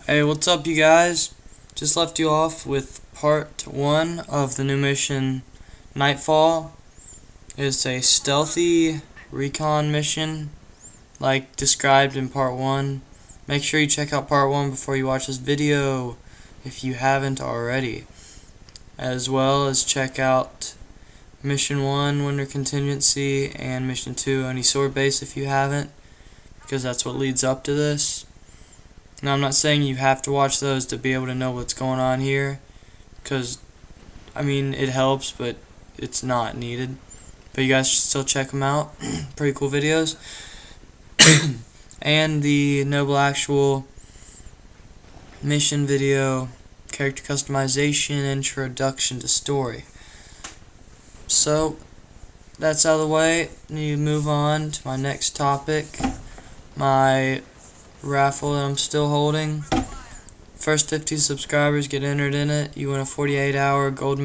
Hey, what's up, you guys? Just left you off with part 1 of the new mission NightFall. It's a stealthy recon mission, like described in part 1. Make sure you check out part 1 before you watch this video, if you haven't already. As well as check out mission 1, Winter Contingency, and mission 2, Any Sword Base, if you haven't, because that's what leads up to this. Now, I'm not saying you have to watch those to be able to know what's going on here, because, I mean, it helps, but it's not needed. But you guys should still check them out. Pretty cool videos. And the Noble Actual mission video, character customization, introduction to story. So, that's out of the way. Need to move on to my next topic. My raffle that I'm still holding. First 50 subscribers get entered in it. You win a 48-hour gold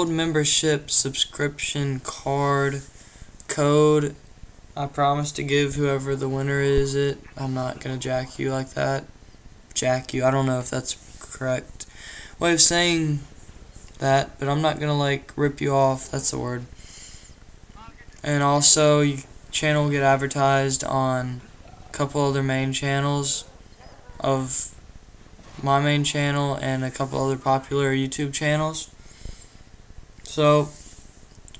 membership subscription code. I promise to give whoever the winner is it. I'm not gonna jack you like that. Jack you. I don't know if that's correct way of saying that, but I'm not gonna like rip you off. That's the word. And also, your channel will get advertised on couple other main channels of my main channel and a couple other popular YouTube channels. So,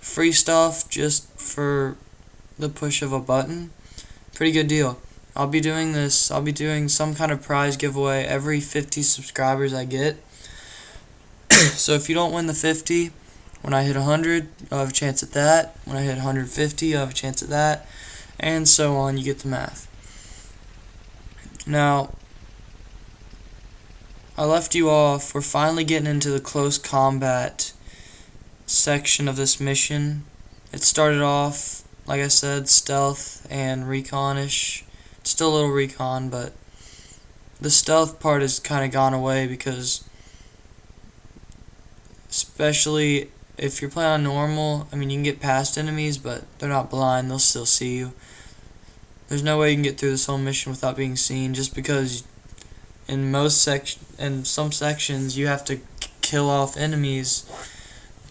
free stuff just for the push of a button. Pretty good deal. I'll be doing this. I'll be doing some kind of prize giveaway every 50 subscribers I get. So if you don't win the 50, when I hit 100, you'll have a chance at that. When I hit 150, you'll have a chance at that. And so on. You get the math. Now, I left you off. We're finally getting into the close combat section of this mission. It started off, like I said, stealth and recon-ish. Still a little recon, but the stealth part has kind of gone away because, especially if you're playing on normal, I mean, you can get past enemies, but they're not blind. They'll still see you. There's no way you can get through this whole mission without being seen, just because in some sections you have to kill off enemies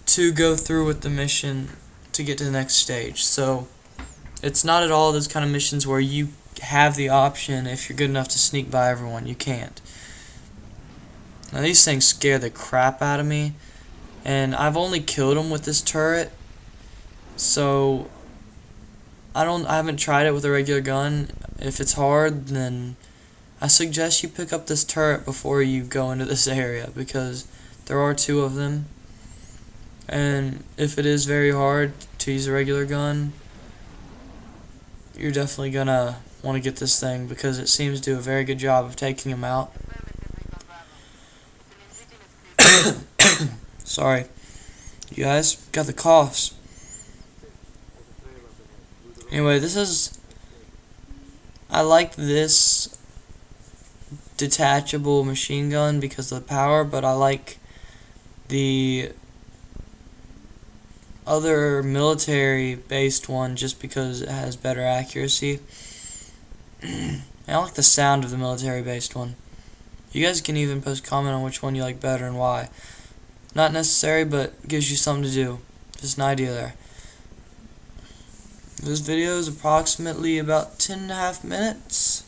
to go through with the mission to get to the next stage. So it's not at all those kind of missions where you have the option, if you're good enough to sneak by everyone. You can't. Now, these things scare the crap out of me, and I've only killed them with this turret, so I haven't tried it with a regular gun. If it's hard, then I suggest you pick up this turret before you go into this area, because there are 2 of them. And if it is very hard to use a regular gun, you're definitely gonna want to get this thing, because it seems to do a very good job of taking them out. Sorry, you guys got the coughs. Anyway, I like this detachable machine gun because of the power, but I like the other military based one just because it has better accuracy. And I like the sound of the military based one. You guys can even post a comment on which one you like better and why. Not necessary, but gives you something to do. Just an idea there. This video is approximately about 10.5 minutes.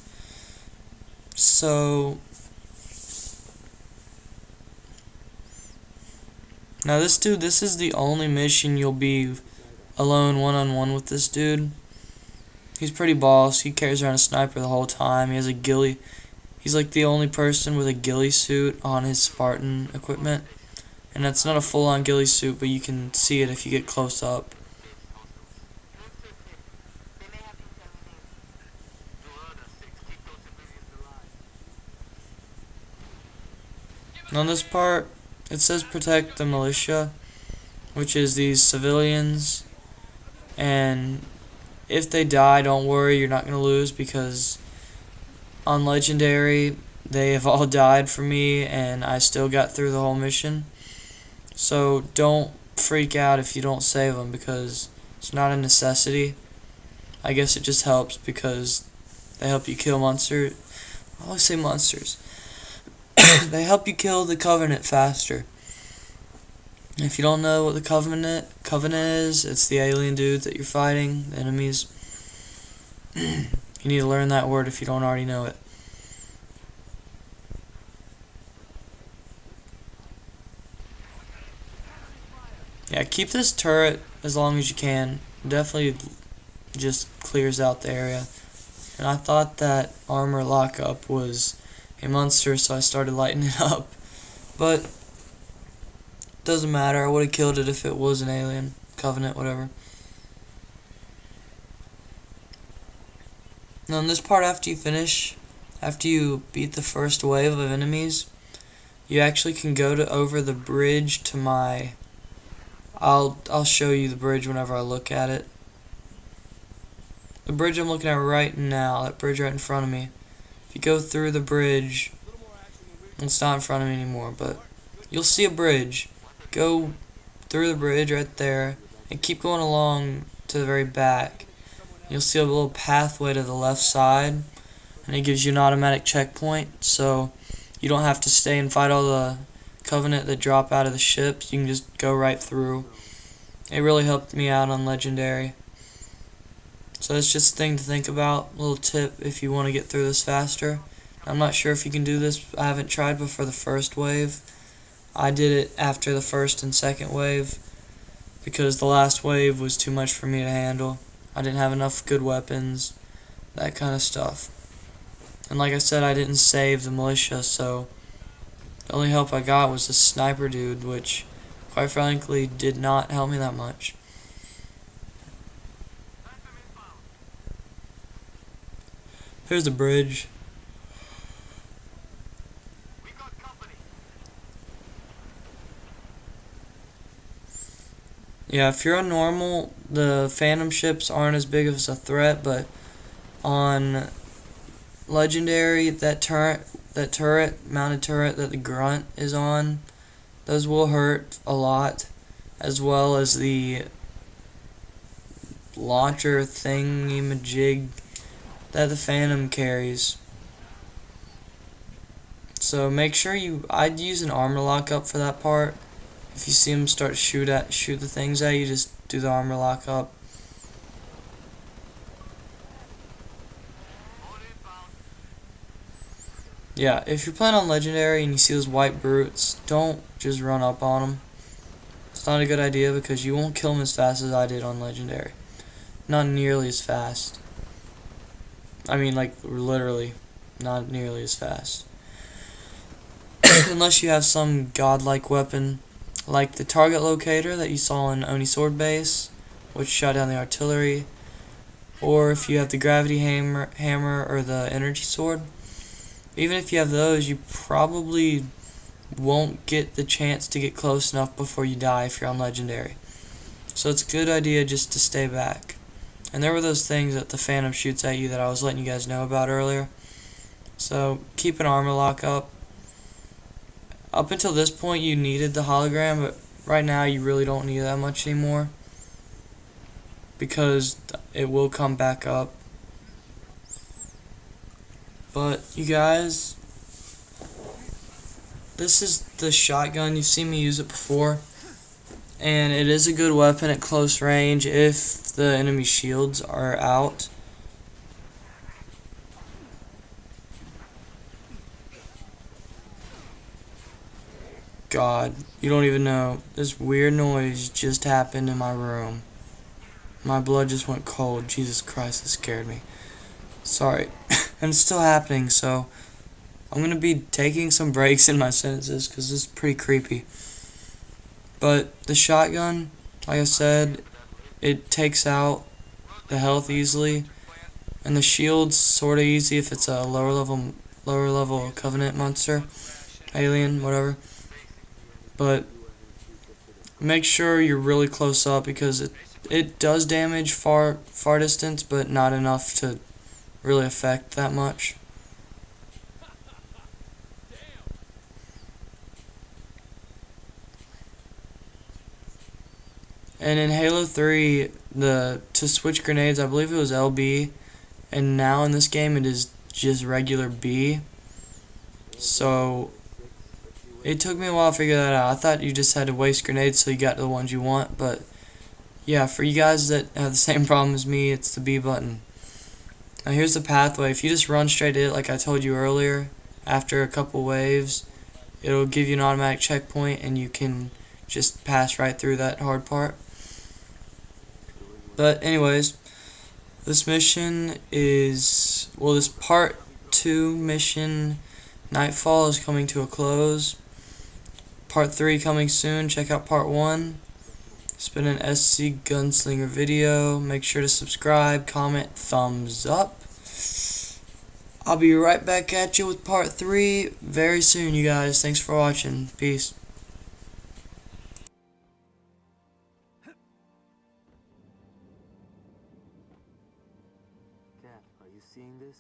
So, now this is the only mission you'll be alone one-on-one with this dude. He's pretty boss. He carries around a sniper the whole time. He has a ghillie. He's like the only person with a ghillie suit on his Spartan equipment. And that's not a full-on ghillie suit, but you can see it if you get close up. And on this part, it says protect the militia, which is these civilians. And if they die, don't worry, you're not going to lose, because on Legendary, they have all died for me, and I still got through the whole mission. So don't freak out if you don't save them, because it's not a necessity. I guess it just helps because they help you kill monsters. I always say monsters. They help you kill the Covenant faster. If you don't know what the Covenant is, it's the alien dudes that you're fighting, the enemies. You need to learn that word if you don't already know it. Yeah, keep this turret as long as you can. Definitely just clears out the area. And I thought that armor lockup was a monster, so I started lighting it up. But doesn't matter. I would have killed it if it was an alien, Covenant, whatever. Now in this part, after you beat the first wave of enemies, you actually can go over the bridge to my. I'll show you the bridge whenever I look at it. The bridge I'm looking at right now, that bridge right in front of me. If you go through the bridge, it's not in front of me anymore, but you'll see a bridge. Go through the bridge right there and keep going along to the very back. You'll see a little pathway to the left side, and it gives you an automatic checkpoint, so you don't have to stay and fight all the Covenant that drop out of the ships. You can just go right through. It really helped me out on Legendary. So it's just a thing to think about. A little tip if you want to get through this faster. I'm not sure if you can do this. I haven't tried before the first wave. I did it after the first and second wave because the last wave was too much for me to handle. I didn't have enough good weapons, that kind of stuff. And like I said, I didn't save the militia, so the only help I got was the sniper dude, which quite frankly did not help me that much. Here's the bridge. Yeah, if you're on normal, the Phantom ships aren't as big of a threat, but on Legendary, that mounted turret that the Grunt is on, those will hurt a lot, as well as the launcher thingy-majig that the Phantom carries. So make sure I'd use an armor lockup for that part. If you see them start shoot the things at you, just do the armor lockup. Yeah, if you're playing on Legendary and you see those white brutes, don't just run up on them. It's not a good idea because you won't kill them as fast as I did on Legendary. Not nearly as fast. I mean, like, literally, not nearly as fast. Unless you have some godlike weapon, like the target locator that you saw in Oni Sword Base, which shot down the artillery, or if you have the gravity hammer or the energy sword. Even if you have those, you probably won't get the chance to get close enough before you die if you're on Legendary. So it's a good idea just to stay back. And there were those things that the Phantom shoots at you that I was letting you guys know about earlier. So keep an armor lock up. Up until this point you needed the hologram, but right now you really don't need that much anymore, because it will come back up. But you guys, this is the shotgun. You've seen me use it before, and it is a good weapon at close range if the enemy shields are out. God, you don't even know. This weird noise just happened in my room. My blood just went cold. Jesus Christ, it scared me. Sorry. And it's still happening, so I'm going to be taking some breaks in my sentences because this is pretty creepy. But the shotgun, like I said, it takes out the health easily, and the shield's sort of easy if it's a lower level Covenant monster, alien, whatever. But make sure you're really close up because it does damage far distance, but not enough to really affect that much. And in Halo 3, to switch grenades, I believe it was LB, and now in this game it is just regular B. So it took me a while to figure that out. I thought you just had to waste grenades so you got to the ones you want, but yeah, for you guys that have the same problem as me, it's the B button. Now here's the pathway. If you just run straight to it like I told you earlier, after a couple waves, it'll give you an automatic checkpoint and you can just pass right through that hard part. But anyways, this mission is, well, this part 2 mission, NightFall, is coming to a close. Part 3 coming soon. Check out part 1. It's been an SC Gunslinger video. Make sure to subscribe, comment, thumbs up. I'll be right back at you with part 3 very soon, you guys. Thanks for watching. Peace. Cat, are you seeing this?